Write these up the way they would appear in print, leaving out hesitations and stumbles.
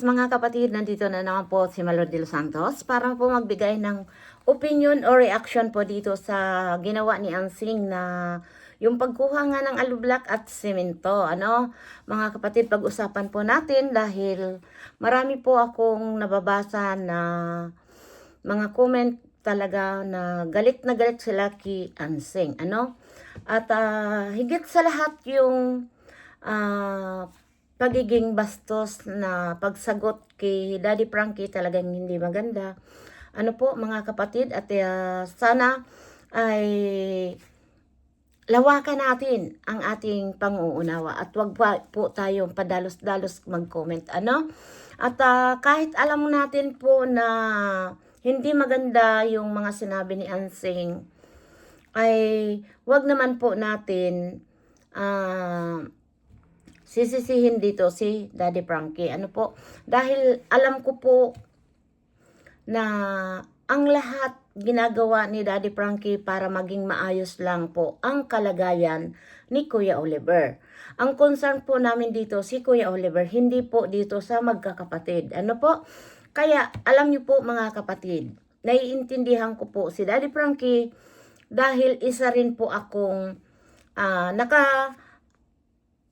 buenas mga kapatid, nandito na naman po si Malo de los Santos para po magbigay ng opinion o reaction po dito sa ginawa ni Ansing na yung pagkuha nga ng alublak at semento. Ano, mga kapatid, pag-usapan po natin dahil marami po akong nababasa na mga comment talaga na galit sila kay Ansing. Ano? At higit sa lahat yung pagiging bastos na pagsagot kay Daddy Frankie talagang hindi maganda. Ano po mga kapatid, at sana ay lawakan natin ang ating pang-uunawa at wag po tayong padalos-dalos mag-comment. Ano? At kahit alam natin po na hindi maganda yung mga sinabi ni Ansing, ay wag naman po natin sisisihin dito si Daddy Frankie. Ano po? Dahil alam ko po na ang lahat ginagawa ni Daddy Frankie para maging maayos lang po ang kalagayan ni Kuya Oliver. Ang concern po namin dito si Kuya Oliver, hindi po dito sa magkakapatid. Ano po? Kaya alam niyo po mga kapatid, naiintindihan ko po si Daddy Frankie dahil isa rin po akong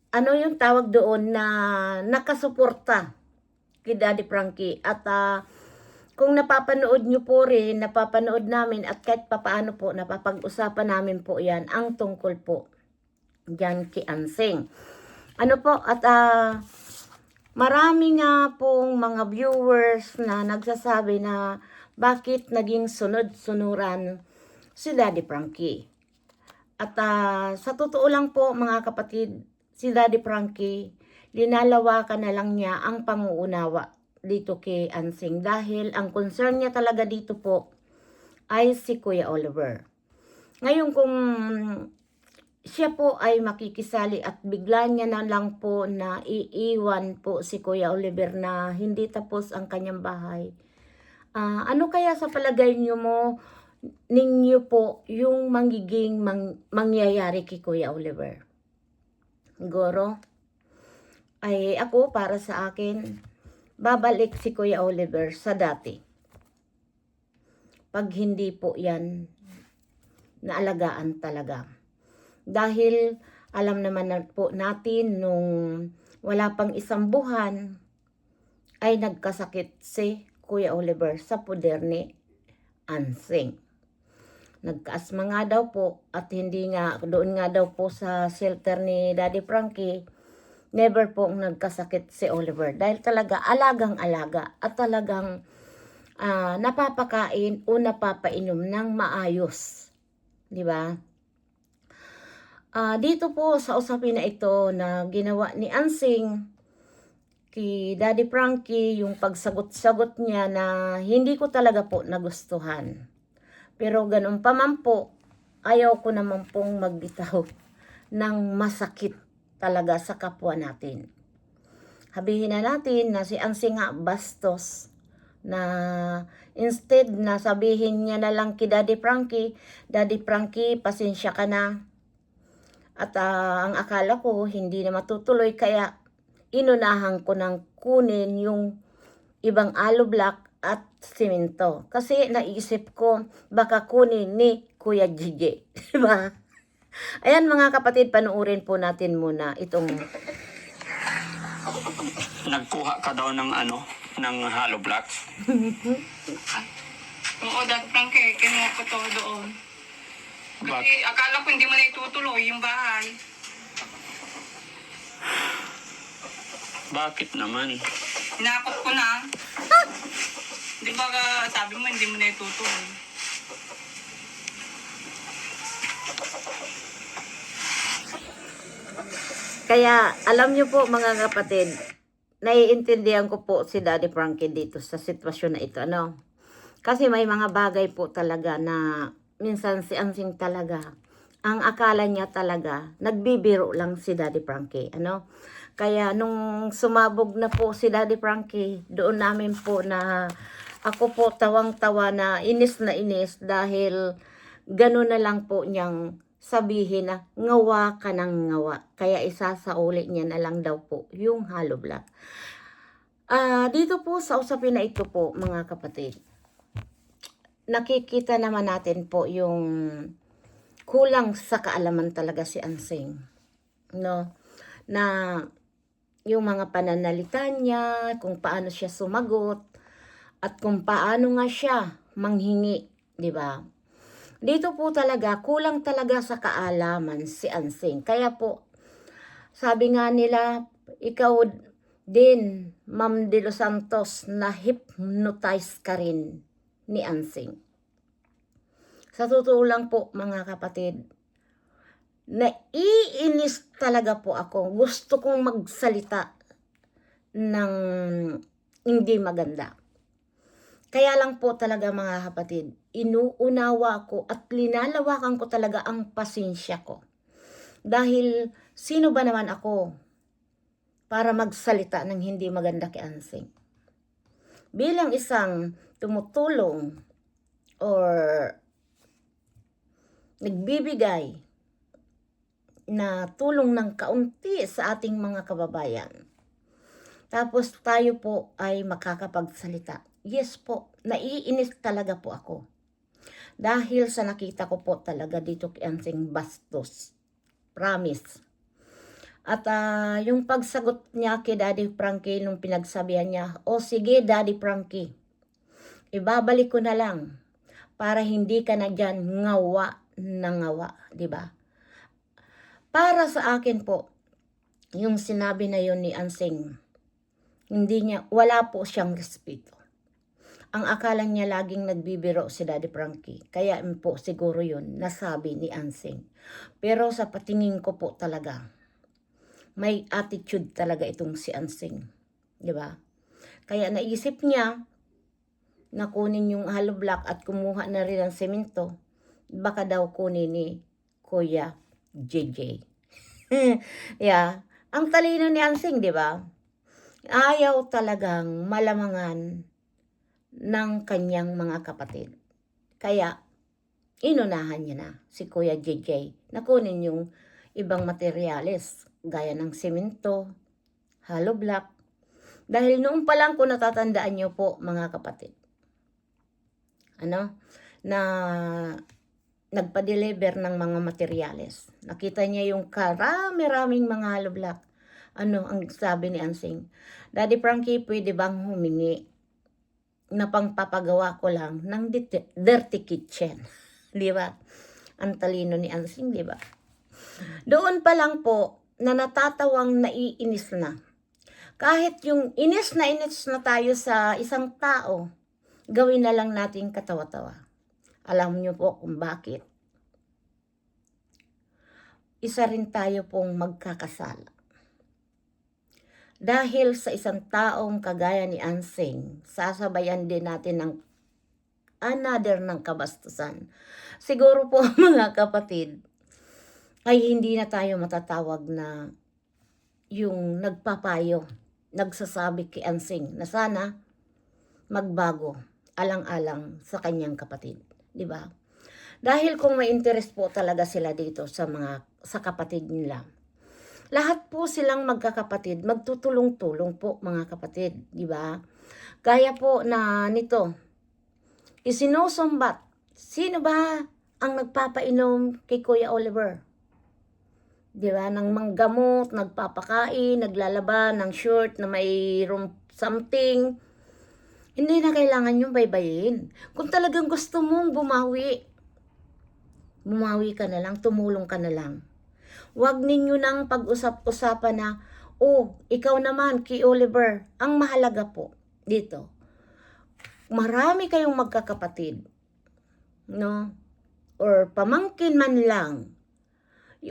ano yung tawag doon na nakasuporta kay Daddy Frankie. At kung napapanood nyo po rin, napapanood namin at kahit papaano po, napapag-usapan namin po yan, ang tungkol po dyan kay Ansing. Ano po, at marami nga pong mga viewers na nagsasabi na bakit naging sunod-sunuran si Daddy Frankie. At sa totoo lang po mga kapatid, si Daddy Frankie, linalawakan na lang niya ang panguunawa dito kay Ansing dahil ang concern niya talaga dito po ay si Kuya Oliver. Ngayon kung siya po ay makikisali at bigla niya na lang po na iiwan po si Kuya Oliver na hindi tapos ang kanyang bahay, ano kaya sa palagay ninyo po yung magiging mangyayari kay Kuya Oliver? Siguro ay ako, para sa akin, babalik si Kuya Oliver sa dati. Pag hindi po yan naalagaan talaga. Dahil alam naman na po natin nung wala pang isang buwan ay nagkasakit si Kuya Oliver sa puder ni Ansing. Nagkaasma nga daw po at hindi nga, doon nga daw po sa shelter ni Daddy Frankie, never po nagkasakit si Oliver. Dahil talaga alagang-alaga at talagang napapakain o napapainom ng maayos. Di ba? Dito po sa usapin na ito na ginawa ni Ansing kay Daddy Frankie, yung pagsagot-sagot niya na hindi ko talaga po nagustuhan. Pero ganun pa man po, ayaw ko naman pong magbitaw ng masakit talaga sa kapwa natin. Sabihin na natin na si Ansing nga bastos, na instead na sabihin niya na lang kay Daddy Frankie, pasensya ka na. At ang akala ko hindi na matutuloy, kaya inunahan ko ng kunin yung ibang alublock at simento. Kasi naisip ko, baka kunin ni Kuya Gigi. Diba? Ayan mga kapatid, panuorin po natin muna itong... Nagkuha ka daw ng ng hollow blocks? Oo, Daddy Frankie, kinuha ko to doon. Kasi akala ko hindi mo na itutuloy yung bahay. Bakit naman? Hinakot ko na. Di ba sabi mo hindi mo na itutuloy? Kaya alam niyo po mga kapatid, naiintindihan ko po si Daddy Frankie dito sa sitwasyon na ito. Ano? Kasi may mga bagay po talaga na minsan si Ansing talaga, ang akala niya talaga, nagbibiro lang si Daddy Frankie. Ano? Kaya nung sumabog na po si Daddy Frankie, doon namin po na ako po tawang-tawa na inis dahil gano'n na lang po niyang sabihin na ngawa ka ng ngawa. Kaya isasauli niya na lang daw po yung hollow block. Dito po sa usapin na ito po, mga kapatid, nakikita naman natin po yung kulang sa kaalaman talaga si Ansing, no? Na yung mga pananalita niya, kung paano siya sumagot, at kung paano nga siya manghingi, di ba? Dito po talaga, kulang talaga sa kaalaman si Ansing. Kaya po, sabi nga nila, ikaw din, Ma'am De Los Santos, na hypnotize ka rin ni Ansing. Sa totoo lang po, mga kapatid, naiinis talaga po ako. Gusto kong magsalita ng hindi maganda. Kaya lang po talaga, mga kapatid, inuunawa ko at linalawakan ko talaga ang pasensya ko. Dahil sino ba naman ako para magsalita ng hindi maganda kay Ansing? Bilang isang tumutulong or nagbibigay na tulong ng kaunti sa ating mga kababayan, tapos tayo po ay makakapagsalita. Yes po, naiinis talaga po ako. Dahil sa nakita ko po talaga dito kay Ansing bastos. Promise. At yung pagsagot niya kay Daddy Frankie nung pinagsabihan niya, o sige Daddy Frankie, ibabalik ko na lang para hindi ka na dyan ngawa na ngawa, di ba? Para sa akin po, yung sinabi na yun ni Ansing, wala po siyang respeto. Ang akala niya laging nagbibiro si Daddy Frankie. Kaya po siguro yun nasabi ni Ansing. Pero sa patingin ko po talaga, may attitude talaga itong si Ansing. Di ba? Kaya naisip niya na kunin yung hollow block at kumuha na rin ng semento. Baka daw kunin ni Kuya JJ. Yeah. Ang talino ni Ansing, di ba? Ayaw talagang malamangan ng kanyang mga kapatid. Kaya, inunahan niya na si Kuya JJ na kunin yung ibang materyales gaya ng semento, hollow block. Dahil noon pa lang kung natatandaan niyo po, mga kapatid, na nagpa-deliver ng mga materyales. Nakita niya yung karami-raming mga hollow block. Ang sabi ni Ansing, Daddy Frankie, pwede bang humingi na pangpapagawa ko lang ng dirty kitchen? Di ba? Ang talino ni Ansing, di ba? Doon pa lang po na natatawang naiinis na. Kahit yung inis na tayo sa isang tao, gawin na lang natin katawa-tawa. Alam niyo po kung bakit. Isa rin tayo pong magkakasala. Dahil sa isang taong kagaya ni Ansing, sasabayan din natin ng another ng kabastusan. Siguro po, mga kapatid, ay hindi na tayo matatawag na yung nagpapayo, nagsasabi kay Ansing na sana magbago alang-alang sa kanyang kapatid, di ba? Dahil kung may interest po talaga sila dito sa kapatid nila, lahat po silang magkakapatid, magtutulong-tulong po, mga kapatid, di ba? Kaya po na nito, isinusumbat, sino ba ang nagpapainom kay Kuya Oliver? Di ba? Nang manggamot, nagpapakain, naglalaba ng short na mayroong something. Hindi na kailangan yung baybayin. Kung talagang gusto mong bumawi ka na lang, tumulong ka na lang. Huwag ninyo nang pag-usap-usapan na, ikaw naman, kay Oliver, ang mahalaga po dito. Marami kayong magkakapatid, no? Or pamangkin man lang.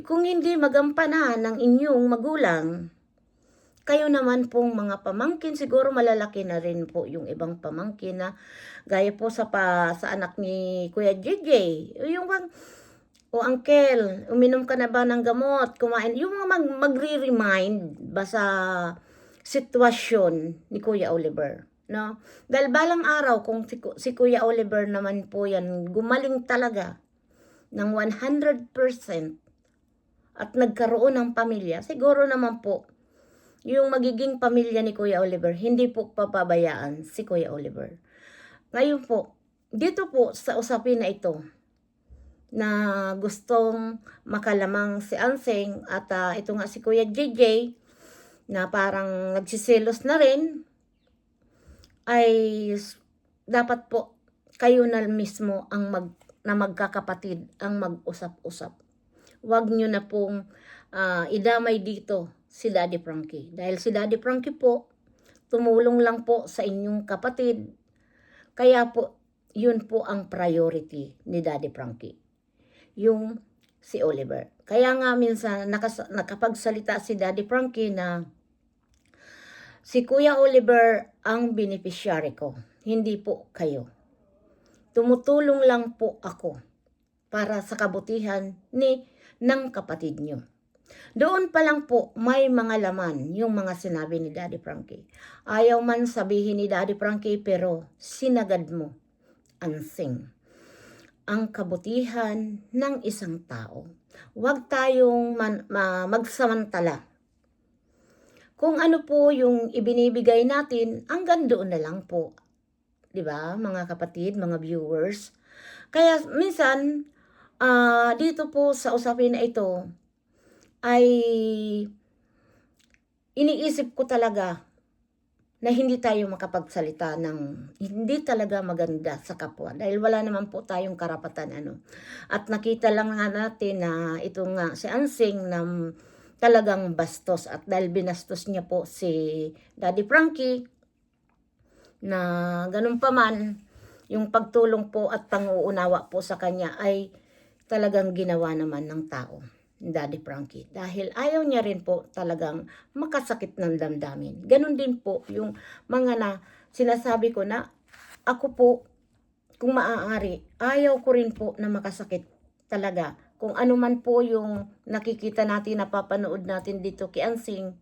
Kung hindi magampanan ng inyong magulang, kayo naman pong mga pamangkin, siguro malalaki na rin po yung ibang pamangkin na gaya po sa anak ni Kuya JJ. Yung bang, uncle, uminom ka na ba ng gamot? Kumain. Yung mga magre-remind ba sa sitwasyon ni Kuya Oliver, no? Dahil balang araw, kung si Kuya Oliver naman po yan, gumaling talaga ng 100% at nagkaroon ng pamilya, siguro naman po, yung magiging pamilya ni Kuya Oliver, hindi po papabayaan si Kuya Oliver. Ngayon po, dito po sa usapin na ito, na gustong makalamang si Anseng at ito nga si Kuya JJ, na parang nagsiselos na rin, ay dapat po kayo na mismo ang na magkakapatid ang mag-usap-usap. Huwag nyo na pong idamay dito si Daddy Frankie. Dahil si Daddy Frankie po, tumulong lang po sa inyong kapatid. Kaya po, yun po ang priority ni Daddy Frankie. Yung si Oliver. Kaya nga minsan nakapagsalita si Daddy Frankie na si Kuya Oliver ang beneficiary ko, hindi po kayo. Tumutulong lang po ako para sa kabutihan ng kapatid nyo. Doon pa lang po may mga laman yung mga sinabi ni Daddy Frankie. Ayaw man sabihin ni Daddy Frankie pero sinagad mo, Anseng, ang kabutihan ng isang tao. Huwag tayong magsamantala. Kung ano po yung ibinibigay natin, hanggang doon na lang po. 'Di ba, mga kapatid, mga viewers? Kaya minsan dito po sa usapin na ito ay iniisip ko talaga na hindi tayo makapagsalita ng hindi talaga maganda sa kapwa dahil wala naman po tayong karapatan At nakita lang nga natin na ito nga si Anseng na talagang bastos at dahil binastos niya po si Daddy Frankie na ganun pa man yung pagtulong po at panguunawa po sa kanya ay talagang ginawa naman ng tao, Daddy Frankie. Dahil ayaw niya rin po talagang makasakit ng damdamin. Ganun din po yung mga na sinasabi ko na ako po, kung maaari, ayaw ko rin po na makasakit talaga. Kung ano man po yung nakikita natin, napapanood natin dito kay Anseng,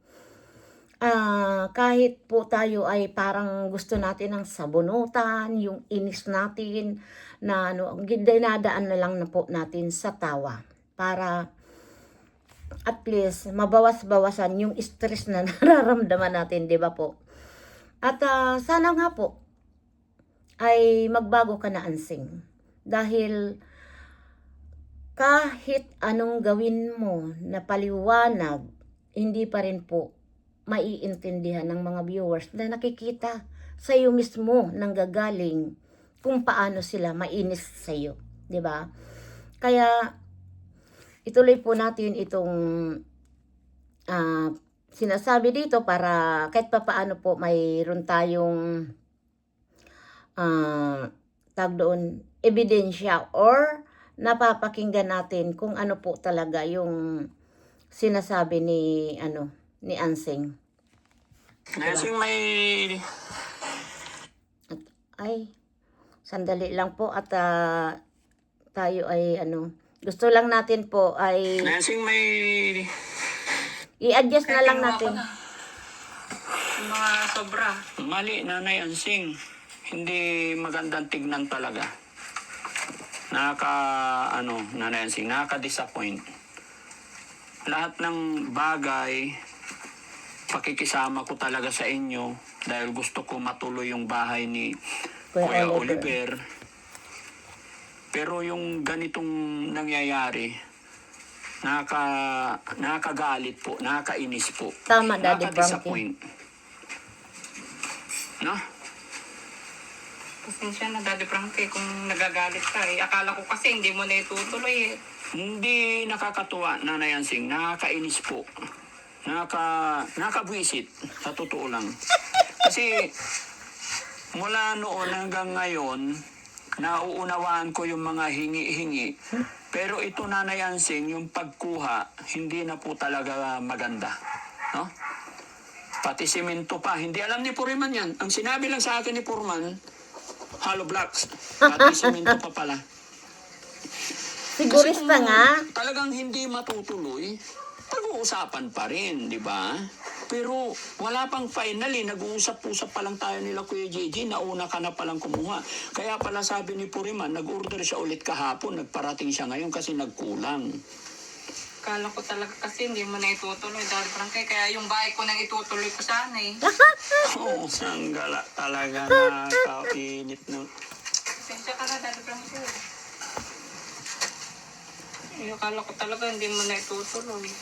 kahit po tayo ay parang gusto natin ng sabunutan, yung inis natin, na dinadaan na lang na po natin sa tawa para at least mabawas-bawasan yung stress na nararamdaman natin, di ba po? At sana nga po ay magbago ka na, Anseng, dahil kahit anong gawin mo na paliwanag, hindi pa rin po maiintindihan ng mga viewers na nakikita sa iyo mismo nanggagaling kung paano sila mainis sa iyo, 'di ba? Kaya ituloy po natin itong sinasabi dito para kahit papaano po mayroon tayong tag doon ebidensya or napapakinggan natin kung ano po talaga yung sinasabi ni Anseng. Anseng, may Ay, sandali lang po at tayo ay gusto lang natin po ay Anseng, may i-adjust na lang natin. Yung mga sobra. mali, Nanay Anseng. Hindi magandang tignan talaga. Nanay Anseng, nakaka-disappoint. Lahat ng bagay, pakikisama ko talaga sa inyo dahil gusto ko matuloy yung bahay ni Kuya Oliver. Pero yung ganitong nangyayari, nakakagalit po, nakakainis po. Tama, Daddy Nakaka-disappoint. No? Pasensya na, Daddy Frankie, kung nagagalit ka eh. Akala ko kasi hindi mo na itutuloy eh. Hindi nakakatuwa, Nanay Anseng. Nakakainis po. Nakabwisit. Sa totoo lang. Kasi mula noon hanggang ngayon, nauunawaan ko yung mga hingi-hingi. Pero ito, Nanay Anseng, yung pagkuha, hindi na po talaga maganda. No? Pati simento pa. Hindi alam ni Puriman yan. Ang sinabi lang sa akin ni Purman, hollow blocks. Pati simento pa pala. Sigurista nga. Talagang hindi matutuloy, pag-uusapan pa rin, di ba? Pero wala pang finally, nag-uusap-usap pa lang tayo nila Kuya JJ, nauna ka na palang kumuha. Kaya pala sabi ni Puriman, nag-order siya ulit kahapon, nagparating siya ngayon kasi nagkulang. Akala ko talaga kasi hindi mo na itutuloy, Daddy Frankie. Kaya yung bahay ko nang itutuloy ko sana eh. Oo, sanggala talaga nakakainit nun. Pasensya ka na, Daddy Frankie. Akala ko talaga hindi mo na itutuloy.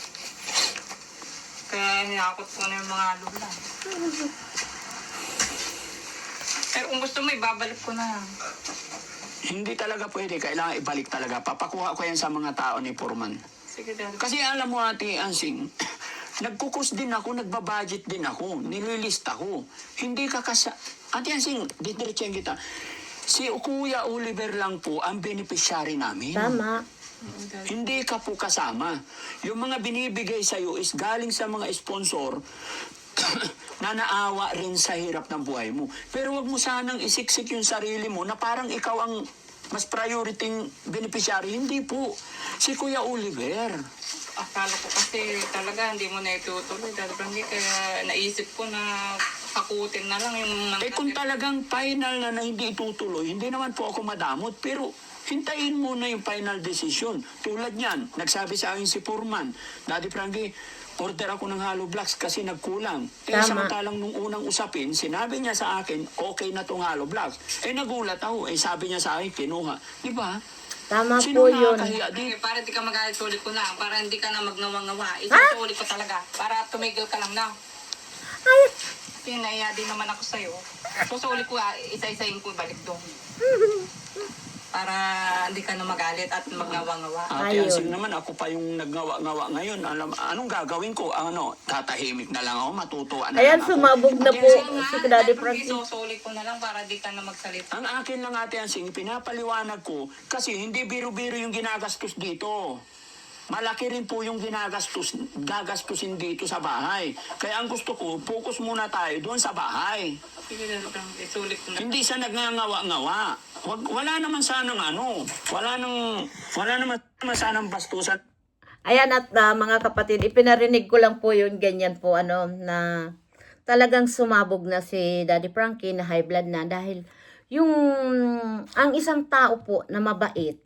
Kaya hinakot ko na yung mga lula. Pero kung gusto mo, ibabalik ko na. Hindi talaga pwede. Kailangan ibalik talaga. Papakuha ko yan sa mga tao ni Purman. Sige, Daddy. Kasi alam mo, Ate Ansing, nagkukus din ako, nagbabudget din ako, nililista ko. Hindi ka Ate Ansing, didiretsahin kita. Si Kuya Oliver lang po ang beneficiary namin. Tama. Hindi ka po kasama. Yung mga binibigay sa'yo is galing sa mga sponsor na naawa rin sa hirap ng buhay mo. Pero wag mo sanang isiksik yung sarili mo na parang ikaw ang mas priority beneficiary. Hindi po. Si Kuya Oliver. Akala ko kasi talaga hindi mo na itutuloy, Daddy Frankie. Kaya naisip ko na hakutin na lang yung... Kung talagang final na hindi itutuloy, hindi naman po ako madamot. Pero hintayin mo na yung final decision. Tulad niyan, nagsabi sa akin si Purman, Daddy Frankie, order ako ng hollow blocks kasi nagkulang. Tama. Samantalang nung unang usapin, sinabi niya sa akin, okay na tong hollow blocks. Nagulat ako. Sabi niya sa akin, kinuha. Di ba? Tama Sino po yun. nakakahiya Di, di? para di ka magalit, sulit ko na. Para hindi ka na magnawa-ngawa. Isusulit ko talaga. Para tumigil ka lang na. Ay, Pinaya din naman ako sa'yo. Susulit ko, isa-isahin ko balik doon. Para hindi ka na magalit at magnawa-ngawa. Ate Ayun. Ansing naman, ako pa yung nagngawa-ngawa ngayon. Anong gagawin ko? Tatahimik na lang ako, matutuwa na ayan, lang ako. sumabog na Ate po Ansing, si Daddy Frankie. Susulit ko na lang para di ka na magsalita. ang akin lang, Ate Ansing, pinapaliwanag ko kasi hindi biro-biro yung ginagastos dito. Malaki rin po yung gagastusin dito sa bahay. Kaya ang gusto ko, focus muna tayo doon sa bahay. Sige, isulit ko na. Hindi sa nagngangawa-ngawa. Wala naman sanang wala naman sanang bastusan. Ayan at mga kapatid, ipinarinig ko lang po yun, ganyan po, na talagang sumabog na si Daddy Frankie na high blood na dahil ang isang tao po na mabait,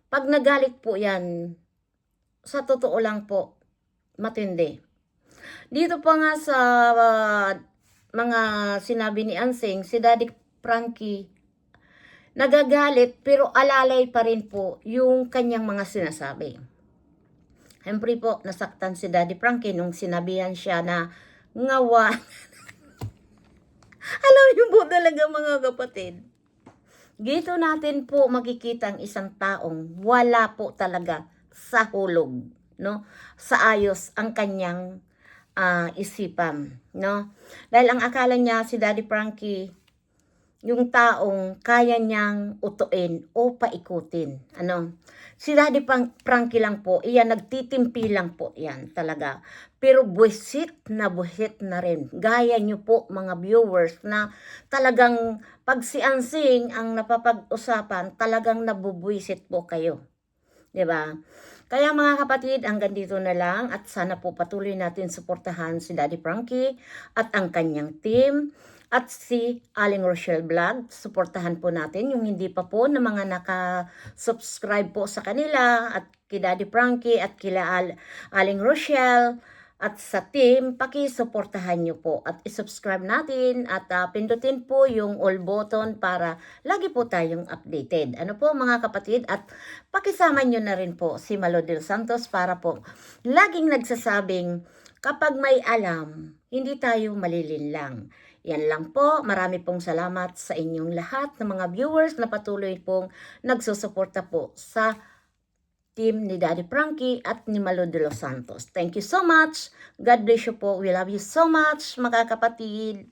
pag nagalit po yan, sa totoo lang po, matindi. Dito pa nga sa mga sinabi ni Ansing, si Daddy Frankie, nagagalit pero alalay pa rin po yung kanyang mga sinasabi. Siyempre po, nasaktan si Daddy Frankie nung sinabihan siya na ngawa. Alam niyo po talaga mga kapatid, dito natin po makikita ang isang taong wala po talaga sa hulog, no? Sa ayos ang kanyang isipan, no? Dahil ang akala niya si Daddy Frankie, yung taong kaya niyang utuin o paikutin. Si Daddy Frankie lang po, iyan, nagtitimpi lang po yan talaga. Pero buwisit na rin. Gaya niyo po mga viewers na talagang pag si Ansing ang napapag-usapan, talagang nabubuwisit po kayo. 'Di ba? Kaya mga kapatid, hanggang dito na lang at sana po patuloy natin suportahan si Daddy Frankie at ang kanyang team at si Aling Rochelle Vlog. Suportahan po natin yung hindi pa po na mga naka-subscribe po sa kanila at kay Daddy Frankie at kila Aling Rochelle at sa team, paki-suportahan nyo po at isubscribe natin at pindutin po yung all button para lagi po tayong updated. Ano po mga kapatid, at pakisama nyo na rin po si Malo del Santos para po laging nagsasabing kapag may alam, hindi tayo malilinlang. Yan lang po. Marami pong salamat sa inyong lahat ng mga viewers na patuloy pong nagsusuporta po sa team ni Daddy Frankie at ni Malo de los Santos. Thank you so much. God bless you po. We love you so much, mga kapatid.